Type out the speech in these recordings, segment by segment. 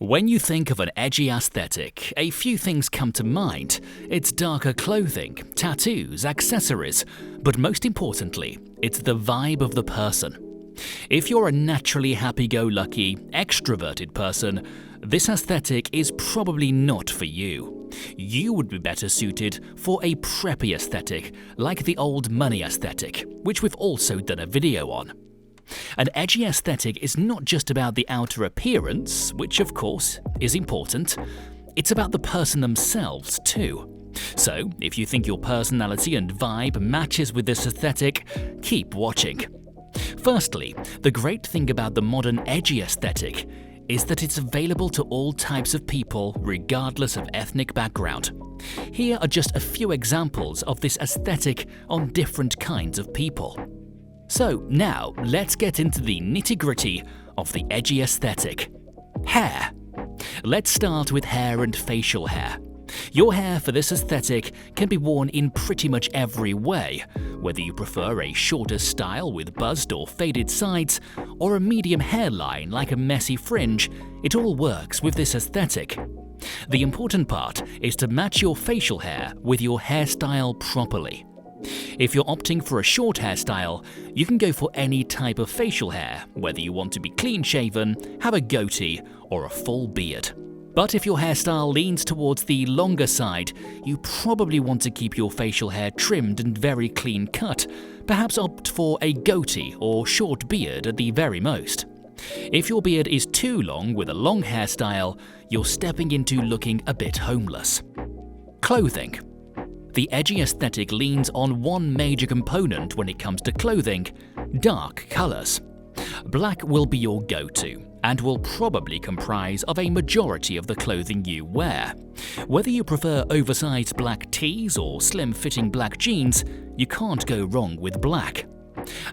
When you think of an edgy aesthetic, a few things come to mind. It's darker clothing, tattoos, accessories, but most importantly, it's the vibe of the person. If you're a naturally happy-go-lucky, extroverted person, this aesthetic is probably not for you. You would be better suited for a preppy aesthetic, like the old money aesthetic, which we've also done a video on. An edgy aesthetic is not just about the outer appearance, which of course is important, it's about the person themselves too. So, if you think your personality and vibe matches with this aesthetic, keep watching. Firstly, the great thing about the modern edgy aesthetic is that it's available to all types of people regardless of ethnic background. Here are just a few examples of this aesthetic on different kinds of people. So now, let's get into the nitty-gritty of the edgy aesthetic. Hair. Let's start with hair and facial hair. Your hair for this aesthetic can be worn in pretty much every way, whether you prefer a shorter style with buzzed or faded sides, or a medium hairline like a messy fringe, it all works with this aesthetic. The important part is to match your facial hair with your hairstyle properly. If you're opting for a short hairstyle, you can go for any type of facial hair, whether you want to be clean-shaven, have a goatee, or a full beard. But if your hairstyle leans towards the longer side, you probably want to keep your facial hair trimmed and very clean cut, perhaps opt for a goatee or short beard at the very most. If your beard is too long with a long hairstyle, you're stepping into looking a bit homeless. Clothing. The edgy aesthetic leans on one major component when it comes to clothing: dark colors. Black will be your go-to, and will probably comprise of a majority of the clothing you wear. Whether you prefer oversized black tees or slim-fitting black jeans, you can't go wrong with black.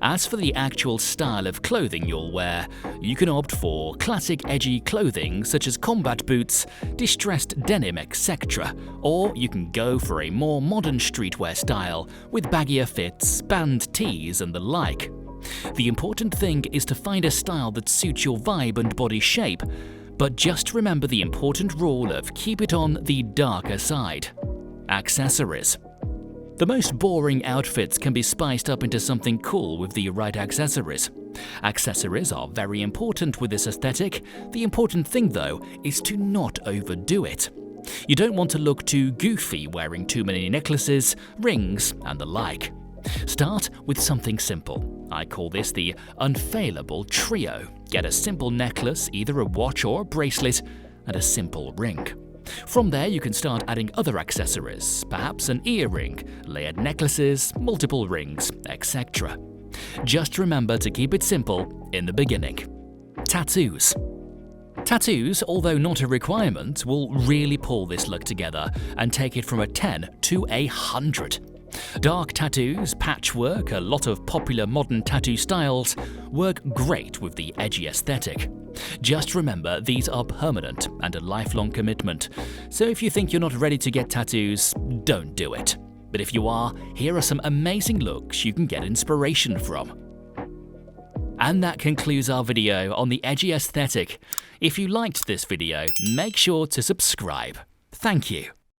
As for the actual style of clothing you'll wear, you can opt for classic edgy clothing such as combat boots, distressed denim, etc., or you can go for a more modern streetwear style with baggier fits, band tees and the like. The important thing is to find a style that suits your vibe and body shape, but just remember the important rule of keep it on the darker side. Accessories. The most boring outfits can be spiced up into something cool with the right accessories. Accessories are very important with this aesthetic. The important thing, though, is to not overdo it. You don't want to look too goofy wearing too many necklaces, rings, and the like. Start with something simple. I call this the unfailable trio. Get a simple necklace, either a watch or a bracelet, and a simple ring. From there, you can start adding other accessories, perhaps an earring, layered necklaces, multiple rings, etc. Just remember to keep it simple in the beginning. Tattoos. Tattoos, although not a requirement, will really pull this look together and take it from a 10 to a 100. Dark tattoos, patchwork, a lot of popular modern tattoo styles work great with the edgy aesthetic. Just remember, these are permanent and a lifelong commitment, so if you think you're not ready to get tattoos, don't do it. But if you are, here are some amazing looks you can get inspiration from. And that concludes our video on the edgy aesthetic. If you liked this video, make sure to subscribe. Thank you.